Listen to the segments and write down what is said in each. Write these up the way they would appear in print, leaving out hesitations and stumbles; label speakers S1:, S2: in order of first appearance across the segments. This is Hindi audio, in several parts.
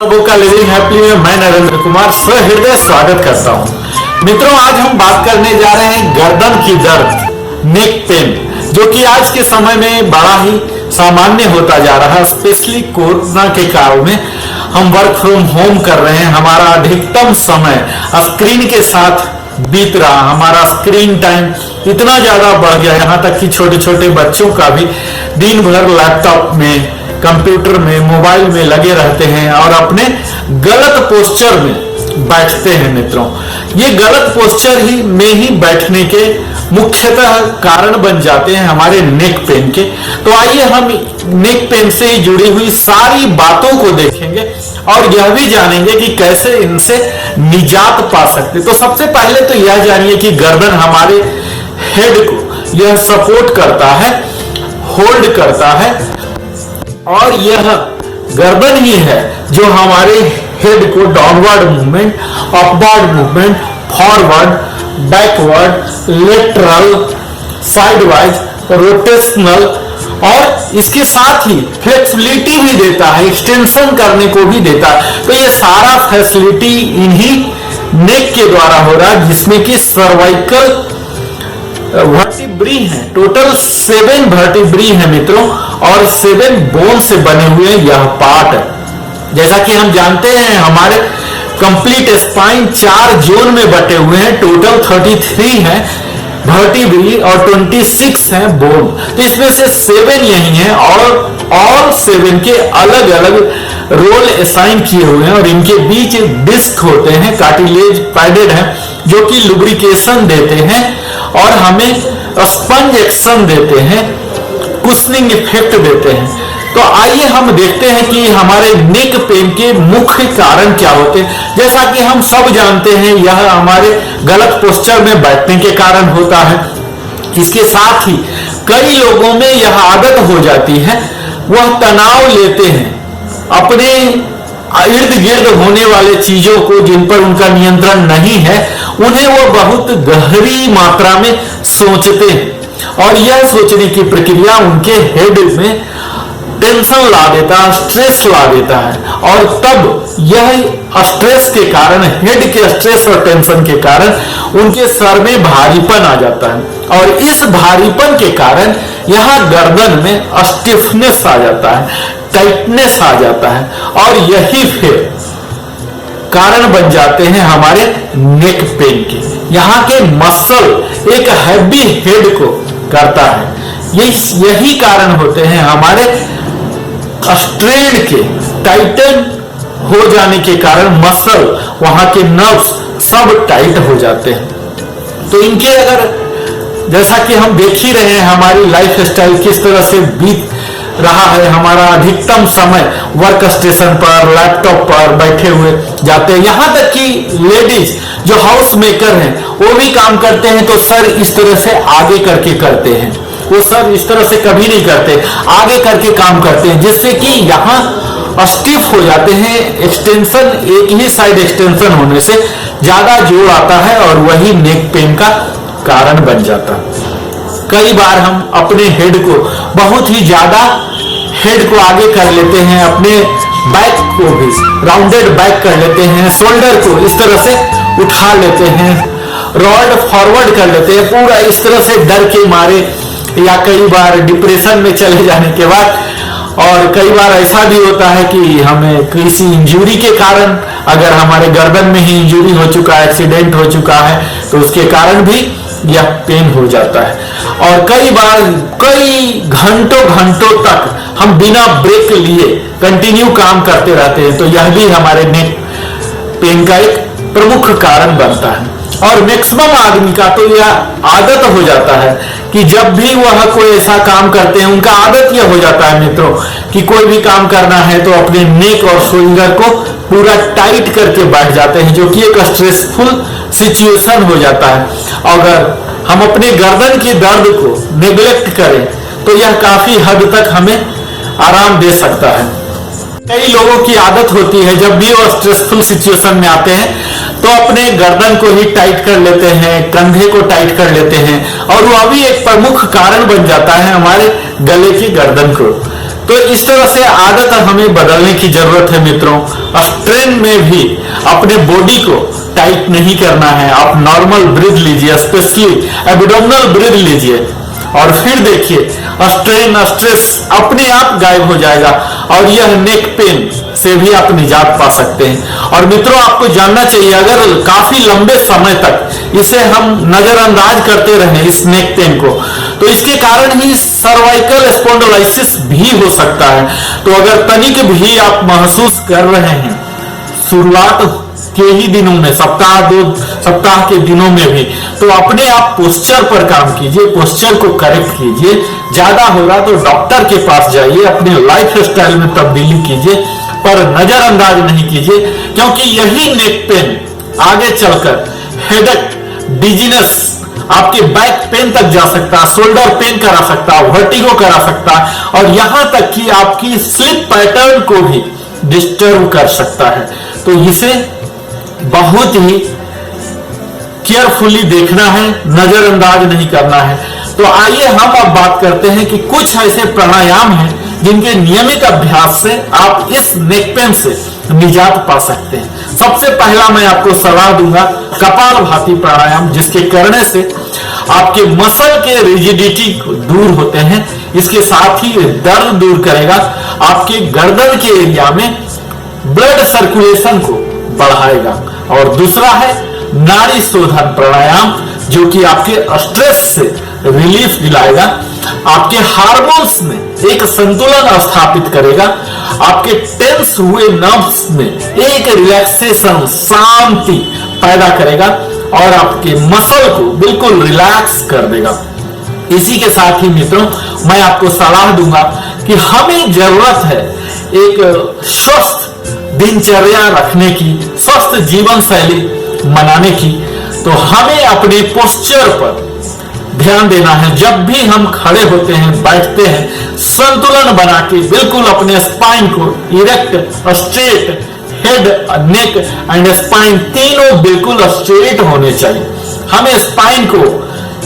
S1: का लिविंग हैप्पी में मैं नरेंद्र कुमार सहृदय स्वागत करता हूं। मित्रों, आज हम बात करने जा रहे हैं गर्दन की दर्द, नेक पेन, जो कि आज के समय में बड़ा ही सामान्य होता जा रहा है। स्पेशली कोरोना के काल में हम वर्क फ्रॉम होम कर रहे हैं, हमारा अधिकतम समय स्क्रीन के साथ बीत रहा, हमारा स्क्रीन टाइम इतना ज्यादा बढ़ गया, यहाँ तक कि छोटे छोटे बच्चों का भी दिन भर लैपटॉप में, कंप्यूटर में, मोबाइल में लगे रहते हैं और अपने गलत पोस्चर में बैठते हैं। मित्रों, ये गलत पोस्चर में ही बैठने के मुख्यतः कारण बन जाते हैं हमारे नेक पेन के। तो आइए हम नेक पेन से ही जुड़ी हुई सारी बातों को देखेंगे और यह भी जानेंगे कि कैसे इनसे निजात पा सकते। तो सबसे पहले तो यह जानिए कि गर्दन हमारे हेड को यह सपोर्ट करता है, होल्ड करता है, और यह गर्दन ही है जो हमारे हेड को downward movement, upward movement, forward, backward, lateral, sideways, rotational और इसके साथ ही फ्लेक्सिबिलिटी भी देता है, एक्सटेंशन करने को भी देता है। तो ये सारा फैसिलिटी इन्हीं नेक के द्वारा हो रहा है, जिसमें कि सर्वाइकल वर्टिब्री है। टोटल 7 वर्टिब्री है मित्रों, और 7 बोन से बने हुए यह पार्ट है। जैसा कि हम जानते हैं हमारे कंप्लीट स्पाइन 4 जोन में बटे हुए हैं। टोटल 33 है वर्टिब्री और 26 है बोन। तो इसमें से 7 यही है और 7 के अलग अलग रोल असाइन किए हुए हैं और इनके बीच डिस्क होते हैं, कार्टिलेज पैडेड है, जो कि लुब्रिकेशन देते हैं और हमें स्पंज एक्शन देते हैं, कुशनिंग इफेक्ट देते हैं। तो आइए हम देखते हैं कि हमारे नेक पेन के मुख्य कारण क्या होते हैं। जैसा कि हम सब जानते हैं, यह हमारे गलत पोस्चर में बैठने के कारण होता है। इसके साथ ही कई लोगों में यह आदत हो जाती है, वह तनाव लेते हैं अपने इर्द गिर्द होने वाले चीजों को, जिन पर उनका नियंत्रण नहीं है, उन्हें वो बहुत गहरी मात्रा में सोचते हैं और यह सोचने की प्रक्रिया उनके हेड में टेंशन ला देता है, स्ट्रेस ला देता है, और तब यह स्ट्रेस के कारण, हेड के स्ट्रेस और टेंशन के कारण उनके सर में भारीपन आ जाता है और इस भारीपन के कारण यहाँ गर्दन में स्टिफनेस आ जाता है, टाइटनेस आ जाता है और यही फिर कारण बन जाते हैं हमारे नेक पेन के। यहाँ के मसल एक हैवी हेड को करता है, यही कारण होते हैं हमारे स्ट्रेन के टाइटन हो जाने के कारण मसल, वहां के नर्व्स सब टाइट हो जाते हैं। तो इनके अगर, जैसा कि हम देख ही रहे हैं हमारी लाइफ स्टाइल किस तरह से बीत रहा है, हमारा अधिकतम समय वर्क स्टेशन पर, लैपटॉप पर बैठे हुए जाते हैं। यहाँ तक कि लेडीज जो हाउस मेकर हैं वो भी काम करते हैं तो सर इस तरह से आगे करके करते हैं, वो सर इस तरह से कभी नहीं करते, आगे करके काम करते हैं, जिससे कि यहाँ स्टिफ हो जाते हैं। एक्सटेंशन, एक ही साइड एक्सटेंशन होने से ज्यादा जोर आता है और वही नेक पेन का कारण बन जाता है। कई बार हम अपने हेड को बहुत ही ज्यादा हेड को आगे कर लेते हैं, अपने बैक को भी राउंडेड बैक कर लेते हैं, शोल्डर को इस तरह से उठा लेते हैं, रॉड फॉरवर्ड कर लेते हैं पूरा इस तरह से डर के मारे, या कई बार डिप्रेशन में चले जाने के बाद। और कई बार ऐसा भी होता है कि हमें किसी इंजरी के कारण, अगर हमारे गर्दन में ही इंजरी हो चुका है, एक्सीडेंट हो चुका है, तो उसके कारण भी यह पेन हो जाता है। और कई बार कई घंटों तक हम बिना ब्रेक लिए कंटिन्यू काम करते रहते हैं, तो यह भी हमारे नेक पेन का एक प्रमुख कारण बनता है। और मैक्सिमम आदमी का तो यह आदत हो जाता है कि जब भी वह कोई ऐसा काम करते हैं, उनका आदत यह हो जाता है मित्रों कि कोई भी काम करना है तो अपने नेक और शोल्डर को पूरा टाइट करके बैठ जाते हैं, जो कि एक स्ट्रेसफुल सिचुएशन हो जाता है। अगर हम अपने गर्दन के दर्द को नेग्लेक्ट करें तो यह काफी हद तक हमें आराम दे सकता है। कई लोगों की आदत होती है जब भी वो स्ट्रेसफुल सिचुएशन में आते हैं तो अपने गर्दन को ही टाइट कर लेते हैं, कंधे को टाइट कर लेते हैं, और वह भी एक प्रमुख कारण बन जाता है हमारे गले की गर्दन को। तो इस तरह से आदत हमें बदलने की जरूरत है मित्रों। स्ट्रेन में भी अपने बॉडी को टाइट नहीं करना है। आप नॉर्मल ब्रीथ लीजिए, स्पेशली एब्डोमिनल ब्रीथ लीजिए, और फिर देखिए स्ट्रेन स्ट्रेस अपने आप गायब हो जाएगा और यह नेक पेन से भी आप निजात पा सकते हैं। और मित्रों, आपको जानना चाहिए, अगर काफी लंबे समय तक इसे हम नजरअंदाज करते रहे इस नेक पेन को, तो इसके कारण ही सर्वाइकल स्पॉन्डिलोसिस भी हो सकता है। तो अगर तनिक भी आप महसूस कर रहे हैं शुरुआत के ही दिनों में, सप्ताह 2 सप्ताह के दिनों में भी, तो अपने आप पोस्चर पर काम कीजिए, पोस्चर को करेक्ट कीजिए। ज्यादा हो रहा तो डॉक्टर के पास जाइए, अपने लाइफ स्टाइल में तब्दीली कीजिए, पर नजरअंदाज नहीं कीजिए, क्योंकि यही नेक पेन आगे चलकर हेडेक, डिजीनेस, आपके बैक पेन तक जा सकता है, शोल्डर पेन करा सकता है, वर्टिगो करा सकता है, और यहां तक कि आपकी स्लीप पैटर्न को भी डिस्टर्ब कर सकता है। तो इसे बहुत ही केयरफुली देखना है, नजरअंदाज नहीं करना है। तो आइए हम अब बात करते हैं कि कुछ ऐसे प्राणायाम हैं जिनके नियमित अभ्यास से आप इस नेक पेन से निजात पा सकते हैं। सबसे पहला मैं आपको सलाह दूंगा कपालभाति प्राणायाम, जिसके करने से आपके मसल के रिजिडिटी दूर होते हैं। इसके साथ ही दर्द दूर करेगा, आपके गर्दन के एरिया में ब्लड सर्कुलेशन को बढ़ाएगा। और दूसरा है नाड़ी शोधन प्राणायाम, जो कि आपके स्ट्रेस से रिलीफ दिलाएगा, आपके हार्मोन्स में एक संतुलन स्थापित करेगा, आपके टेंस हुए नर्व्स में एक रिलैक्सेशन, शांति पैदा करेगा और आपके मसल को बिल्कुल रिलैक्स कर देगा। इसी के साथ ही मित्रों, मैं आपको सलाह दूंगा कि हमें जरूरत है एक स्वस्थ दिनचर्या रखने की, स्वस्थ जीवन शैली मनाने की। तो हमें अपने पोस्चर पर ध्यान देना है। जब भी हम खड़े होते हैं, बैठते हैं, संतुलन बना के बिल्कुल अपने स्पाइन को erect, straight, head, neck and spine तीनों बिल्कुल स्ट्रेट होने चाहिए। हमें स्पाइन को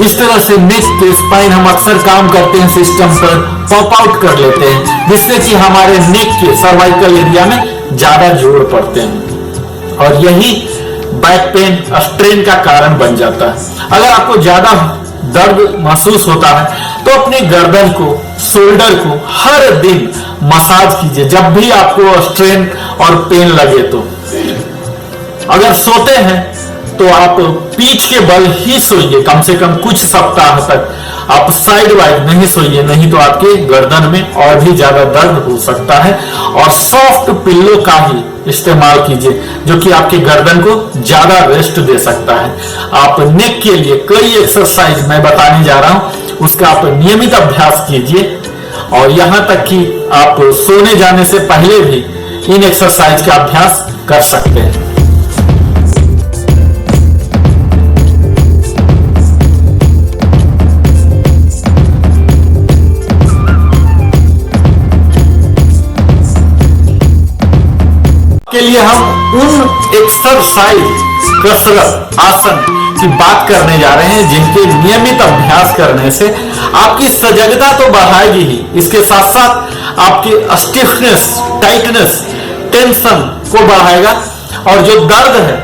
S1: इस तरह से, नेक पे स्पाइन हम अक्सर काम करते हैं सिस्टम पर पॉप आउट कर लेते हैं, जिससे कि हमारे नेक के सर्वाइकल एरिया में ज्यादा जोर पड़ते हैं और यही बैक पेन, स्ट्रेन का कारण बन जाता है। अगर आपको ज्यादा दर्द महसूस होता है तो अपने गर्दन को, शोल्डर को हर दिन मसाज कीजिए जब भी आपको स्ट्रेन और पेन लगे। तो अगर सोते हैं तो आप पीठ के बल ही सोइए, कम से कम कुछ सप्ताह तक। आप साइड वाइड नहीं सोइए, नहीं तो आपके गर्दन में और भी ज्यादा दर्द हो सकता है। और सॉफ्ट पिल्लो का ही इस्तेमाल कीजिए, जो कि आपके गर्दन को ज्यादा रेस्ट दे सकता है। आप नेक के लिए कई एक्सरसाइज मैं बताने जा रहा हूं, उसका आप नियमित अभ्यास कीजिए। और यहां तक कि आप सोने जाने से पहले भी इन एक्सरसाइज का अभ्यास कर सकते हैं। के लिए हम उन एक्सरसाइज, कसरत, आसन की बात करने जा रहे हैं जिनके नियमित अभ्यास करने से आपकी सजगता तो बढ़ाएगी ही, इसके साथ साथ आपकी स्टिफनेस, टाइटनेस, टेंशन को बढ़ाएगा और जो दर्द है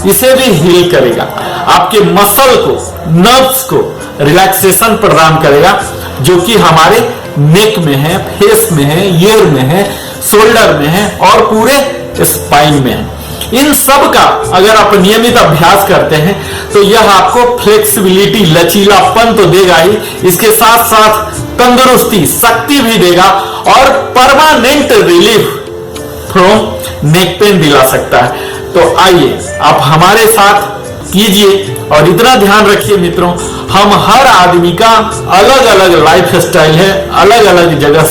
S1: इसे भी हील करेगा। आपके मसल को, नर्व्स को रिलैक्सेशन प्रदान करेगा, जो कि हमारे नेक में है, फेस में है, ईयर में है, शोल्डर में है और पूरे स्पाइन में है। इन सब का अगर आप नियमित अभ्यास करते हैं तो यह आपको फ्लेक्सिबिलिटी, लचीलापन तो देगा ही, इसके साथ साथ तंदुरुस्ती, शक्ति भी देगा और permanent relief from neck pain दिला सकता है। तो आइए आप हमारे साथ कीजिए और इतना ध्यान रखिए मित्रों, हम हर आदमी का अलग अलग लाइफ स्टाइल है, अलग अलग जगह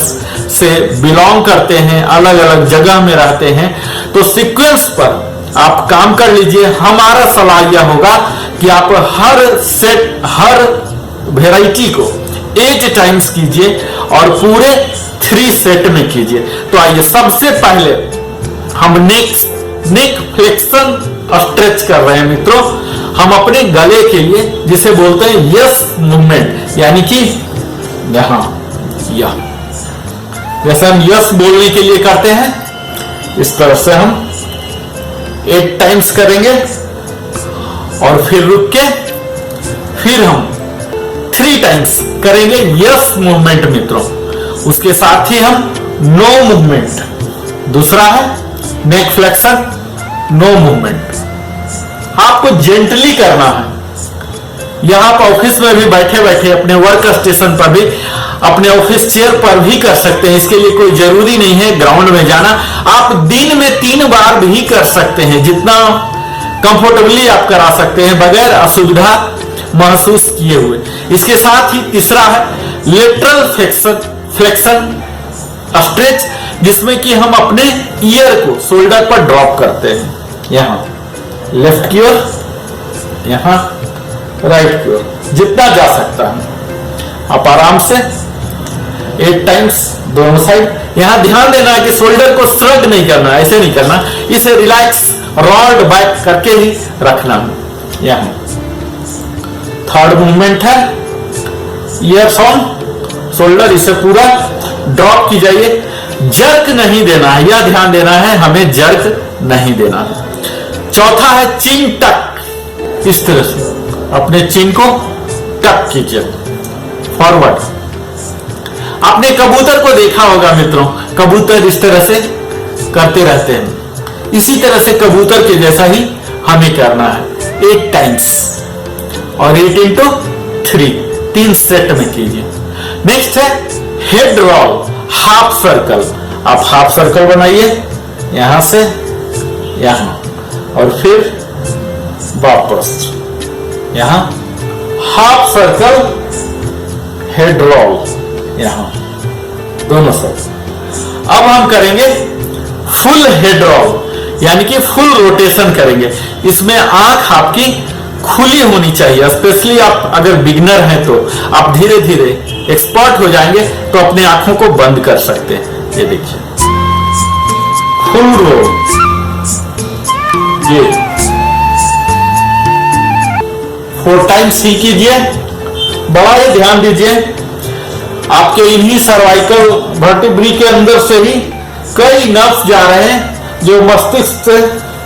S1: से बिलोंग करते हैं, अलग अलग जगह में रहते हैं। तो सीक्वेंस पर आप काम कर लीजिए। हमारा सलाह यह होगा कि आप हर सेट, हर वेराइटी को 8 टाइम्स कीजिए और पूरे 3 सेट में कीजिए। तो आइए सबसे पहले हम नेक फ्लेक्शन स्ट्रेच कर रहे हैं मित्रों। हम अपने गले के लिए जिसे बोलते हैं यस मूवमेंट, यानी कि यहां जैसे हम यस बोलने के लिए करते हैं, इस तरह से हम 8 टाइम्स करेंगे और फिर रुक के फिर हम 3 टाइम्स करेंगे यस मूवमेंट मित्रों। उसके साथ ही हम नो मूवमेंट, दूसरा है नेक फ्लेक्शन, नो मूवमेंट। आपको जेंटली करना है। यहां आप ऑफिस में भी बैठे बैठे अपने वर्क स्टेशन पर भी, अपने ऑफिस चेयर पर भी कर सकते हैं। इसके लिए कोई जरूरी नहीं है ग्राउंड में जाना। आप दिन में 3 बार भी कर सकते हैं, जितना कंफर्टेबली आप करा सकते हैं बगैर असुविधा महसूस किए हुए। इसके साथ ही तीसरा है लेटरल फ्लेक्शन स्ट्रेच, जिसमें कि हम अपने ईयर को शोल्डर पर ड्रॉप करते हैं, यहां लेफ्ट की ओर, यहां राइट की ओर, जितना जा सकता है आप आराम से 8 टाइम्स दोनों साइड। यहां ध्यान देना है कि शोल्डर को श्रग नहीं करना, ऐसे नहीं करना, इसे रिलैक्स रॉड बैक करके ही रखना है। यहां थर्ड मूवमेंट है ईयर्स ऑन शोल्डर, इसे पूरा ड्रॉप की जाइए, जर्क नहीं देना है, यह ध्यान देना है हमें जर्क नहीं देना है। चौथा है चिन टक, इस तरह से अपने चिन को टक कीजिए फॉरवर्ड। आपने कबूतर को देखा होगा मित्रों, कबूतर इस तरह से करते रहते हैं, इसी तरह से कबूतर के जैसा ही हमें करना है 8 टाइम्स और 8 into 3, 3 सेट में कीजिए। नेक्स्ट है हेड रोल, हाफ सर्कल। आप हाफ सर्कल बनाइए यहां से यहां और फिर वापस यहां, हाफ सर्कल हेड रोल यहां, दोनों साइड। अब हम करेंगे फुल हेड रोल, यानी कि फुल रोटेशन करेंगे। इसमें आंख आपकी खुली होनी चाहिए, स्पेशली आप अगर बिगिनर हैं तो आप धीरे धीरे एक्सपर्ट हो जाएंगे तो अपने आंखों को बंद कर सकते हैं। ये देखिए फुल रोल, ये 4 टाइम्स ही कीजिए। बड़ा ही ध्यान दीजिए, आपके इन्हीं सर्वाइकल वर्टिब्री के अंदर से ही कई नर्व्स जा रहे हैं जो मस्तिष्क से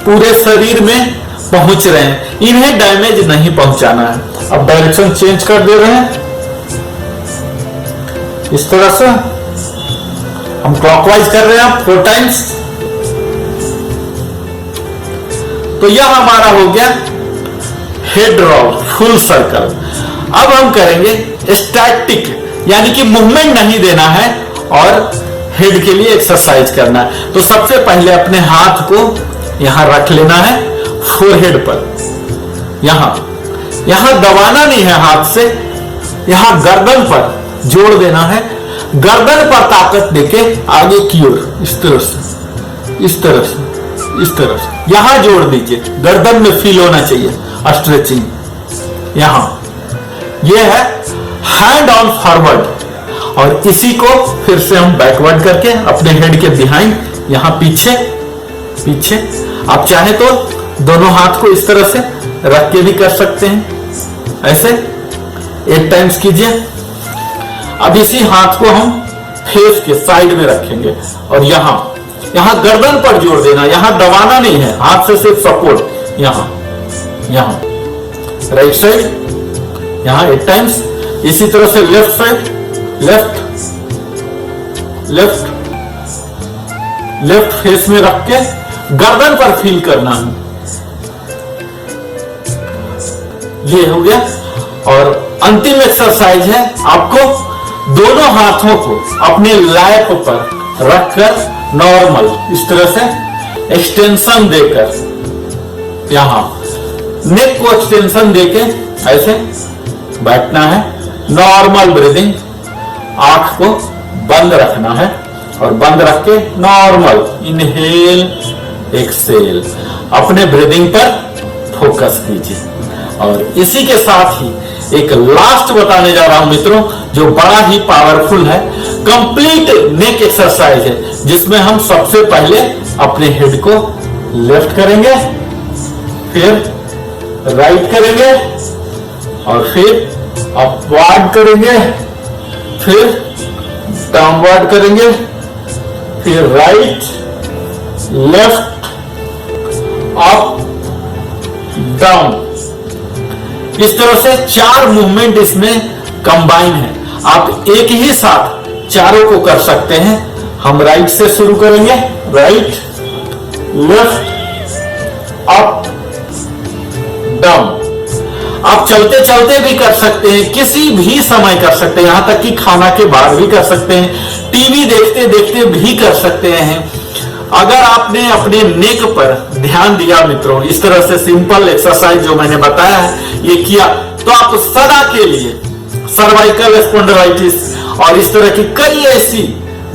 S1: पूरे शरीर में पहुंच रहे हैं, इन्हें डैमेज नहीं पहुंचाना है। अब डायरेक्शन चेंज कर दे रहे हैं, इस तरह से हम क्लॉकवाइज कर रहे हैं 4 टाइम्स। तो यह हमारा हो गया हेड रोल फुल सर्कल। अब हम करेंगे स्टैटिक, यानी कि मूवमेंट नहीं देना है और हेड के लिए एक्सरसाइज करना है। तो सबसे पहले अपने हाथ को यहां रख लेना है फोरहेड पर, यहां दबाना नहीं है हाथ से, यहां गर्दन पर जोड़ देना है, गर्दन पर ताकत देके आगे की ओर, इस तरह से, इस तरह से, इस तरह से यहां जोड़ दीजिए, गर्दन में फील होना चाहिए स्ट्रेचिंग। यहां यह है हैंड ऑन फॉरवर्ड, और इसी को फिर से हम बैकवर्ड करके अपने हेड के बिहाइंड, यहां पीछे पीछे। आप चाहे तो दोनों हाथ को इस तरह से रख के भी कर सकते हैं, ऐसे 8 टाइम्स कीजिए। अब इसी हाथ को हम फेस के साइड में रखेंगे और यहां गर्दन पर जोड़ देना, यहां दबाना नहीं है, हाथ से सिर्फ सपोर्ट। यहां राइट साइड, यहां 8 टाइम्स। इसी तरह से लेफ्ट साइड, लेफ्ट फेस में रख के गर्दन पर फील करना है। ये हो गया। और अंतिम एक्सरसाइज है, आपको दोनों हाथों को अपने लैप पर रखकर नॉर्मल इस तरह से एक्सटेंशन देकर, यहां नेक को एक्सटेंशन देके ऐसे बैठना है। नॉर्मल ब्रीदिंग, आंख को बंद रखना है और बंद रख के नॉर्मल इनहेल एक्सेल, अपने ब्रीदिंग पर फोकस कीजिए। और इसी के साथ ही एक लास्ट बताने जा रहा हूं मित्रों, जो बड़ा ही पावरफुल है, कंप्लीट नेक एक्सरसाइज है, जिसमें हम सबसे पहले अपने हेड को लेफ्ट करेंगे, फिर राइट करेंगे और फिर अपवर्ड करेंगे, फिर डाउनवर्ड करेंगे फिर राइट, लेफ्ट, अप, डाउन। इस तरह से 4 मूवमेंट इसमें कंबाइन है। आप एक ही साथ चारों को कर सकते हैं। हम राइट से शुरू करेंगे, राइट, लेफ्ट, अप, डाउन। आप चलते चलते भी कर सकते हैं, किसी भी समय कर सकते हैं, यहां तक कि खाना के बाद भी कर सकते हैं, टीवी देखते देखते भी कर सकते हैं। अगर आपने अपने नेक पर ध्यान दिया मित्रों, इस तरह से सिंपल एक्सरसाइज जो मैंने बताया है ये किया, तो आप सदा के लिए सर्वाइकल स्पॉन्डिलाइटिस और इस तरह की कई ऐसी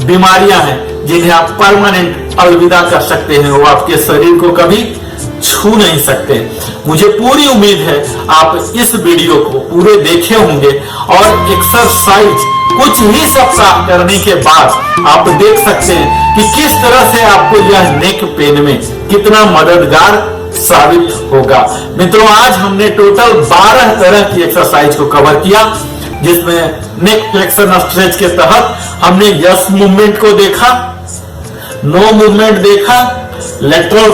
S1: बीमारियां हैं जिन्हें आप परमानेंट अलविदा कर सकते हैं। वो आपके शरीर को कभी छू नहीं सकते। मुझे पूरी उम्मीद है आप इस वीडियो को पूरे देखे होंगे और एक्सरसाइज कुछ ही सप्ताह करने के बाद आप देख सकते हैं कि किस तरह से आपको यह नेक पेन में कितना मददगार साबित होगा। मित्रों, आज हमने टोटल 12 तरह की एक्सरसाइज को कवर किया, जिसमें नेक फ्लेक्शन स्ट्रेच के तहत हमने यस मूवमेंट को देखा, नो मूवमेंट देखा, लेटरल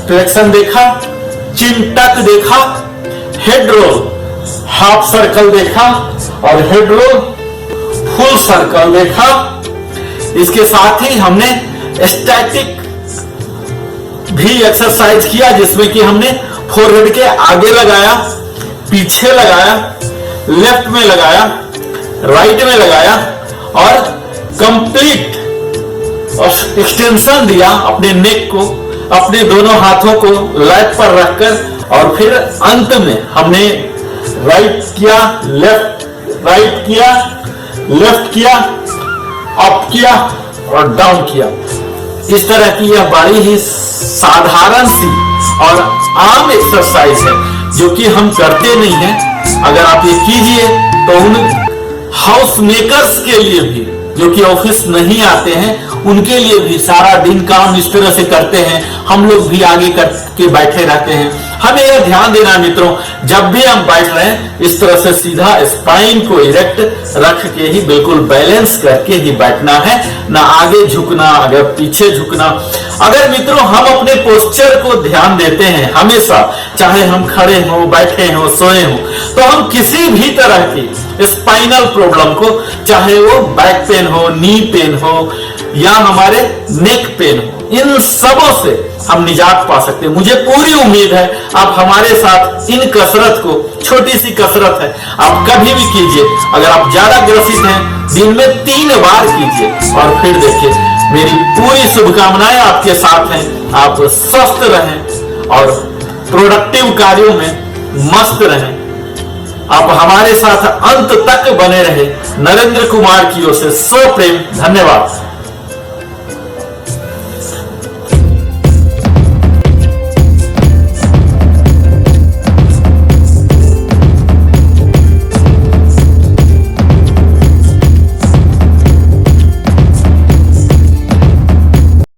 S1: फ्लेक्शन देखा, चिन टक देखा, हेड रोल हाफ सर्कल देखा और हेड रोल फुल सर्कल देखा। इसके साथ ही हमने स्टैटिक भी एक्सरसाइज किया, जिसमें कि हमने फोरहेड के आगे लगाया, पीछे लगाया, लेफ्ट में लगाया, राइट में लगाया और कंप्लीट एक्सटेंशन दिया अपने नेक को, अपने दोनों हाथों को लैप पर रखकर। और फिर अंत में हमने राइट किया, लेफ्ट, राइट किया, लेफ्ट किया, अप किया और डाउन किया। इस तरह की यह बड़ी ही साधारण सी और आम एक्सरसाइज है जो कि हम करते नहीं हैं। अगर आप ये कीजिए तो उन हाउस मेकर्स के लिए भी जो कि ऑफिस नहीं आते हैं, उनके लिए भी सारा दिन काम इस तरह से करते हैं, हम लोग भी आगे करके बैठे रहते हैं। हमें यह ध्यान देना मित्रों, जब भी हम बैठ रहे हैं इस तरह से सीधा स्पाइन को इरेक्ट रख के ही, बिल्कुल बैलेंस करके ही बैठना है, ना आगे झुकना, अगर पीछे झुकना। अगर मित्रों हम अपने पोस्चर को ध्यान देते हैं हमेशा, चाहे हम खड़े हो, बैठे हो, सोए हो, तो हम किसी भी तरह की स्पाइनल प्रॉब्लम को, चाहे वो बैक पेन हो, नी पेन हो या हमारे नेक पेन हो, इन सबों से हम निजात पा सकते हैं। मुझे पूरी उम्मीद है आप हमारे साथ इन कसरत को, छोटी सी कसरत है, आप कभी भी कीजिए। अगर आप ज्यादा ग्रसित हैं, दिन में 3 बार कीजिए और फिर देखिए। मेरी पूरी शुभकामनाएं आपके साथ हैं। आप स्वस्थ रहें और प्रोडक्टिव कार्यों में मस्त रहें। आप हमारे साथ अंत तक बने रहे। नरेंद्र कुमार की ओर से सप्रेम धन्यवाद।